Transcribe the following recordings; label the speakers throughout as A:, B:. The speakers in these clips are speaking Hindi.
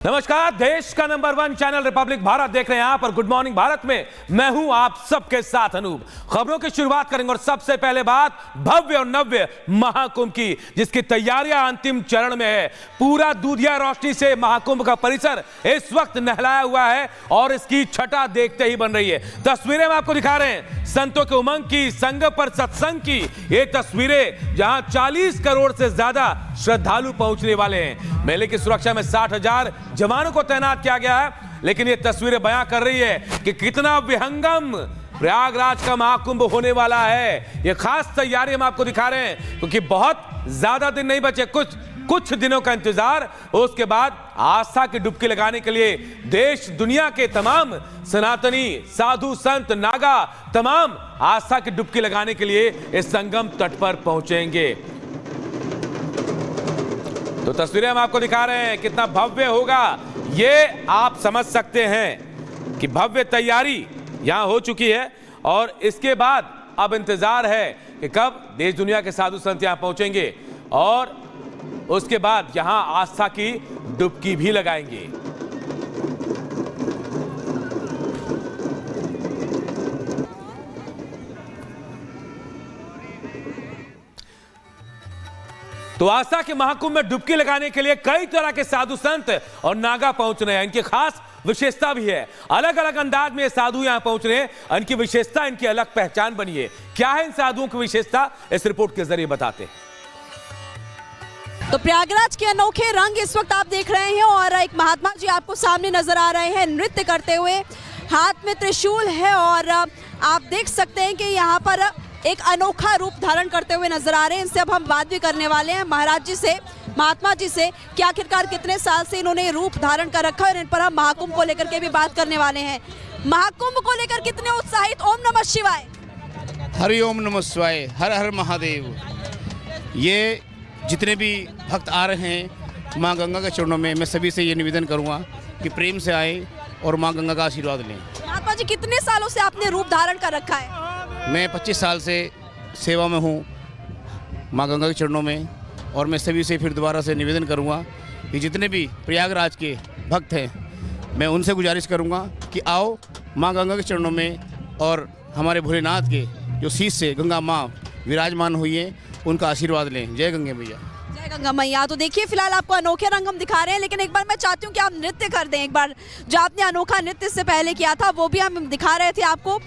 A: नमस्कार, देश का नंबर 1 चैनल रिपब्लिक भारत देख रहे हैं आप और गुड मॉर्निंग भारत में मैं हूं आप सबके साथ अनूप। खबरों की शुरुआत करेंगे और सबसे पहले बात भव्य और नव्य महाकुंभ की, जिसकी तैयारियां अंतिम चरण में है। पूरा दूधिया रोशनी से महाकुंभ का परिसर इस वक्त नहलाया हुआ है और इसकी छटा देखते ही बन रही है। तस्वीरें हम आपको दिखा रहे हैं संतों के उमंग की, संग पर सत्संग की ये तस्वीरें, जहां 40 करोड़ से ज्यादा श्रद्धालु पहुंचने वाले हैं। मेले की सुरक्षा में 60,000 जवानों को तैनात किया गया है, लेकिन ये तस्वीरें बयां कर रही है कि कितना विहंगम प्रयागराज का महाकुंभ होने वाला है। ये खास तैयारी हम आपको दिखा रहे हैं क्योंकि बहुत ज्यादा दिन नहीं बचे, कुछ दिनों का इंतजार। उसके बाद आस्था की डुबकी लगाने के लिए देश दुनिया के तमाम सनातनी साधु संत नागा तमाम आस्था की डुबकी लगाने के लिए इस संगम तट पर पहुंचेंगे। तो तस्वीरें हम आपको दिखा रहे हैं, कितना भव्य होगा ये आप समझ सकते हैं कि भव्य तैयारी यहां हो चुकी है और इसके बाद अब इंतजार है कि कब देश दुनिया के साधु संत यहां पहुंचेंगे और उसके बाद यहां आस्था की डुबकी भी लगाएंगे। तो आस्था के महाकुंभ में डुबकी लगाने के लिए कई तरह के साधु संत और नागा पहुंच रहे हैं। इनकी खास विशेषता भी है, अलग अलग अंदाज में साधु यहां पहुंच रहे हैं। इनकी विशेषता, इनकी अलग पहचान बनी है। क्या है इन साधुओं की विशेषता, इस रिपोर्ट के जरिए बताते हैं।
B: तो प्रयागराज के अनोखे रंग इस वक्त आप देख रहे हैं और एक महात्मा जी आपको सामने नजर आ रहे हैं नृत्य करते हुए। हाथ में त्रिशूल है और आप देख सकते हैं कि यहाँ पर एक अनोखा रूप धारण करते हुए नजर आ रहे हैं। इनसे अब हम बात भी करने वाले हैं महाराज जी से, महात्मा जी से, कि आखिरकार कितने साल से इन्होंने रूप धारण कर रखा है और इन पर हम महाकुंभ को लेकर के भी बात करने वाले हैं। महाकुंभ को लेकर कितने उत्साहित? ओम नमः शिवाय।
C: हरि ओम नमः शिवाय, हर हर महादेव। ये जितने भी भक्त आ रहे हैं माँ गंगा के चरणों में, मैं सभी से ये निवेदन करूँगा कि प्रेम से आए और माँ गंगा का आशीर्वाद लें।
B: महात्मा जी, कितने सालों से आपने रूप धारण कर रखा है?
C: मैं 25 साल से सेवा में हूँ माँ गंगा के चरणों में और मैं सभी से फिर दोबारा से निवेदन करूँगा कि जितने भी प्रयागराज के भक्त हैं मैं उनसे गुजारिश करूँगा कि आओ माँ गंगा के चरणों में और हमारे भोलेनाथ के जो शीश से गंगा माँ विराजमान हुई है उनका आशीर्वाद लें। जय गंगे मैया।
B: जय गंगा मैया। तो देखिए फिलहाल आपको अनोखे रंग हम दिखा रहे हैं, लेकिन एक बार मैं चाहती हूँ कि आप नृत्य कर दें। एक बार जो आपने अनोखा नृत्य इससे पहले किया था वो भी हम दिखा रहे थे आपको,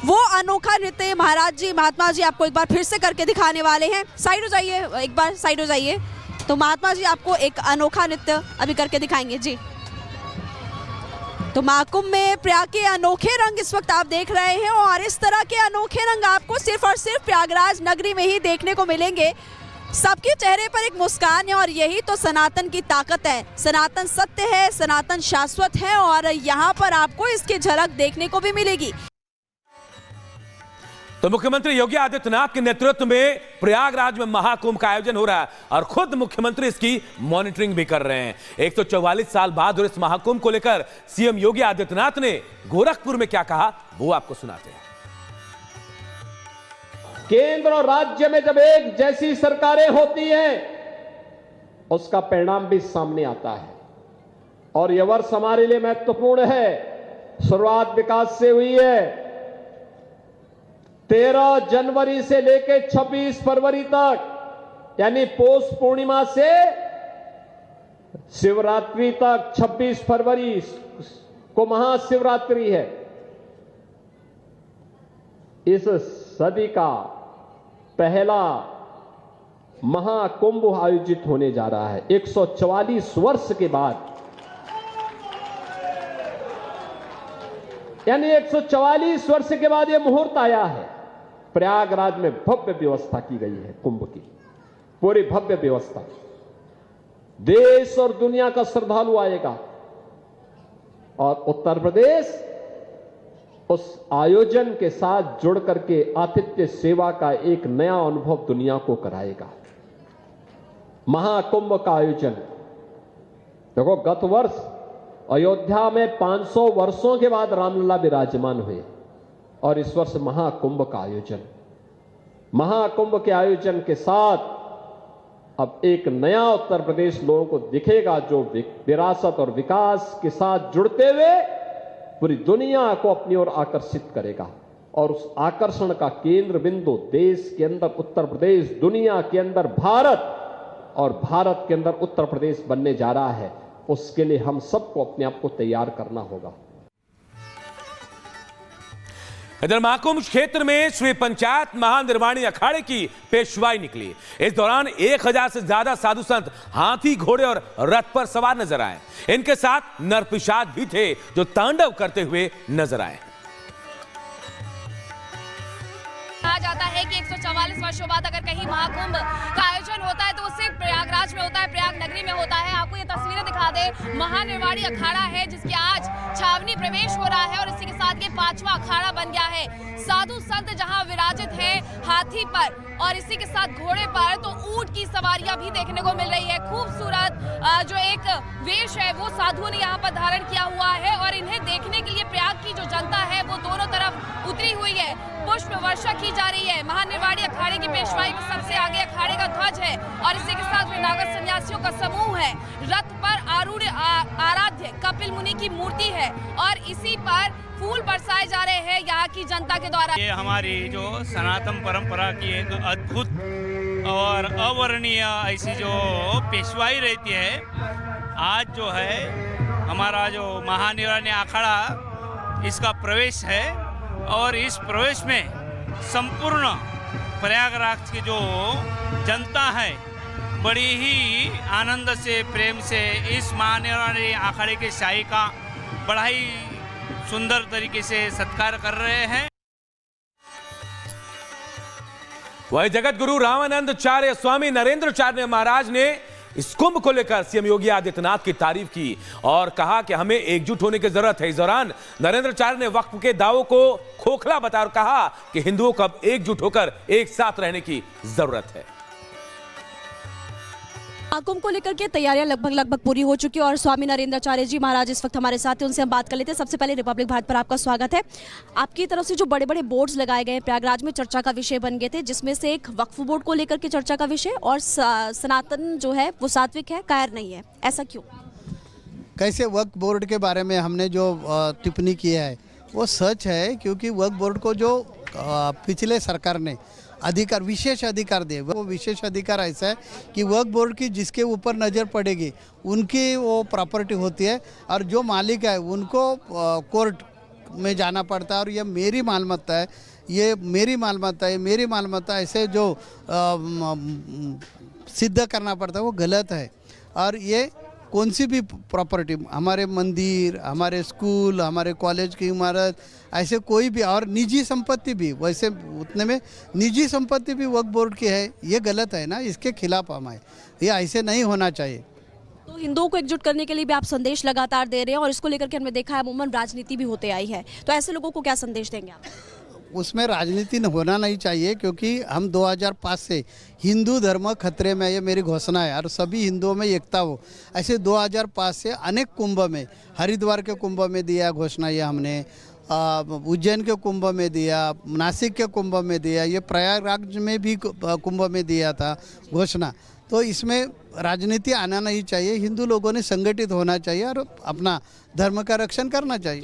B: वो अनोखा नृत्य महाराज जी, महात्मा जी आपको एक बार फिर से करके दिखाने वाले हैं। साइड हो जाइए, एक बार साइड हो जाइए। तो महात्मा जी आपको एक अनोखा नृत्य अभी करके दिखाएंगे जी। तो महाकुंभ में प्रयाग के अनोखे रंग इस वक्त आप देख रहे हैं और इस तरह के अनोखे रंग आपको सिर्फ और सिर्फ प्रयागराज नगरी में ही देखने को मिलेंगे। सबके चेहरे पर एक मुस्कान है और यही तो सनातन की ताकत है। सनातन सत्य है, सनातन शाश्वत है और यहाँ पर आपको इसकी झलक देखने को भी मिलेगी।
A: तो मुख्यमंत्री योगी आदित्यनाथ के नेतृत्व में प्रयागराज में महाकुंभ का आयोजन हो रहा है और खुद मुख्यमंत्री इसकी मॉनिटरिंग भी कर रहे हैं। 144 साल बाद और इस महाकुंभ को लेकर सीएम योगी आदित्यनाथ ने गोरखपुर में क्या कहा वो आपको सुनाते हैं।
D: केंद्र और राज्य में जब एक जैसी सरकारें होती हैं उसका परिणाम भी सामने आता है और यह वर्ष हमारे लिए महत्वपूर्ण है। शुरुआत विकास से हुई है। 13 जनवरी से लेकर 26 फरवरी तक, यानी पौष पूर्णिमा से शिवरात्रि तक, 26 फरवरी को महाशिवरात्रि है। इस सदी का पहला महाकुंभ आयोजित होने जा रहा है 144 वर्ष के बाद, यानी 144 वर्ष के बाद यह मुहूर्त आया है। प्रयागराज में भव्य व्यवस्था की गई है, कुंभ की पूरी भव्य व्यवस्था। देश और दुनिया का श्रद्धालु आएगा और उत्तर प्रदेश उस आयोजन के साथ जुड़ करके आतिथ्य सेवा का एक नया अनुभव दुनिया को कराएगा। महाकुंभ का आयोजन देखो, गत वर्ष अयोध्या में 500 वर्षों के बाद रामलला विराजमान हुए और इस वर्ष महाकुंभ का आयोजन, महाकुंभ के आयोजन के साथ अब एक नया उत्तर प्रदेश लोगों को दिखेगा जो विरासत और विकास के साथ जुड़ते हुए पूरी दुनिया को अपनी ओर आकर्षित करेगा। और उस आकर्षण का केंद्र बिंदु देश के अंदर उत्तर प्रदेश, दुनिया के अंदर भारत और भारत के अंदर उत्तर प्रदेश बनने जा रहा है। उसके लिए हम सबको अपने आप को तैयार करना होगा।
A: इधर महाकुंभ क्षेत्र में श्री पंचायत महानिर्वाणी अखाड़े की पेशवाई निकली। इस दौरान 1000 से ज्यादा साधु संत हाथी, घोड़े और रथ पर सवार नजर आए। इनके साथ नरपिशाच भी थे जो तांडव करते हुए नजर आए।
E: कहा जाता है कि 144 वर्षों बाद अगर कहीं महाकुंभ का आयोजन होता है तो वो सिर्फ प्रयागराज में होता है, प्रयाग नगरी में होता है। आपको ये तस्वीरें दिखा दे, महानिर्वाणी अखाड़ा है जिसके आज छावनी प्रवेश हो रहा है और इसी के साथ ये 5वां अखाड़ा बन गया है। साधु संत जहां विराजित है हाथी पर और इसी के साथ घोड़े पर, तो ऊंट की सवारियां भी देखने को मिल रही है। खूबसूरत जो एक वेश है वो साधुओं ने यहाँ पर धारण किया हुआ है और इन्हें देखने के लिए प्रयाग की जो जनता है वो दोनों तरफ उतरी हुई है। पुष्प वर्षा की जा रही है। महानिर्वाणी अखाड़े की पेशवाई में सबसे आगे अखाड़े का ध्वज है और इसी के साथ में नागर सन्यासियों का समूह है। रथ पर आरूढ़ आराध्य कपिल मुनि की मूर्ति है और इसी पर फूल बरसाए जा रहे हैं यहाँ की जनता के द्वारा।
F: ये हमारी जो सनातन परंपरा की एक अद्भुत और अवर्णनीय ऐसी जो पेशवाई रहती है। आज जो है हमारा जो महानिर्वाणी अखाड़ा इसका प्रवेश है और इस प्रवेश में संपूर्ण प्रयागराज की जो जनता है बड़ी ही आनंद से, प्रेम से इस महानिर्वाणी अखाड़े के शाही का बड़ा ही सुंदर तरीके से सत्कार कर रहे हैं।
A: वही जगत गुरु रामानंदाचार्य स्वामी नरेंद्राचार्य महाराज ने इस कुंभ को लेकर सीएम योगी आदित्यनाथ की तारीफ की और कहा कि हमें एकजुट होने की जरूरत है। इस दौरान नरेंद्राचार्य ने वक्फ के दावों को खोखला बताया और कहा कि हिंदुओं को अब एकजुट होकर एक साथ रहने की जरूरत है।
B: महाकुंभ को लेकर के तैयारियां लगभग पूरी हो चुकी है और स्वामी नरेंद्राचार्य जी महाराज इस वक्त हमारे साथ हैं, उनसे हम बात कर लेते हैं। सबसे पहले रिपब्लिक भारत पर आपका स्वागत है। आपकी तरफ से जो बड़े बड़े बोर्ड्स लगाए गए प्रयागराज में चर्चा का विषय बन गए थे, जिसमें से एक वक्फ बोर्ड को लेकर के चर्चा का विषय और सनातन जो है वो सात्विक है, कायर नहीं है, ऐसा क्यों?
G: कैसे वक्फ बोर्ड के बारे में हमने जो टिप्पणी की है वो सच है, क्योंकि वक्फ बोर्ड को जो पिछले सरकार ने अधिकार, विशेष अधिकार दिए, वो विशेष अधिकार ऐसा है कि वक्फ बोर्ड की जिसके ऊपर नज़र पड़ेगी उनकी वो प्रॉपर्टी होती है और जो मालिक है उनको कोर्ट में जाना पड़ता है और ये मेरी मालमत्ता है, ये मेरी मालमत्ता है, मेरी मालमत्ता ऐसे जो सिद्ध करना पड़ता है वो गलत है। और ये कौन सी भी प्रॉपर्टी, हमारे मंदिर, हमारे स्कूल, हमारे कॉलेज की इमारत, ऐसे कोई भी, और निजी संपत्ति भी, वैसे उतने में निजी संपत्ति भी वक्फ बोर्ड की है, ये गलत है ना, इसके खिलाफ हम आए, ये ऐसे नहीं होना चाहिए।
B: तो हिंदुओं को एकजुट करने के लिए भी आप संदेश लगातार दे रहे हैं और इसको लेकर के हमने देखा है अमूमन राजनीति भी होते आई है, तो ऐसे लोगों को क्या संदेश देंगे आप?
G: उसमें राजनीति होना नहीं चाहिए, क्योंकि हम 2005 से हिंदू धर्म खतरे में, ये मेरी घोषणा है और सभी हिंदुओं में एकता हो। ऐसे 2005 से अनेक कुंभ में, हरिद्वार के कुंभ में दिया घोषणा, ये हमने उज्जैन के कुंभ में दिया, नासिक के कुंभ में दिया, ये प्रयागराज में भी कुंभ में दिया था घोषणा। तो इसमें राजनीति आना नहीं चाहिए, हिंदू लोगों ने संगठित होना चाहिए और अपना धर्म का रक्षण करना चाहिए।